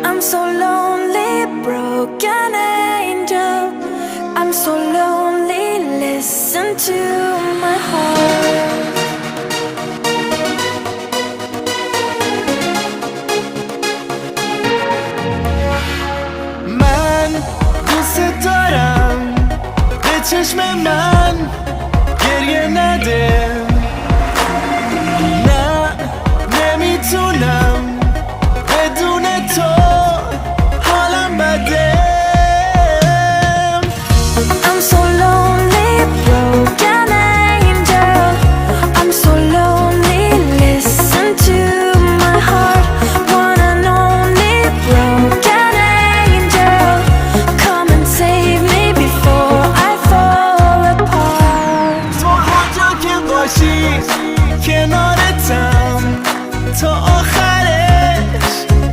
I'm so lonely, broken angel. I'm so lonely, listen to my heart. من دوست دارم به چشم من گریه نده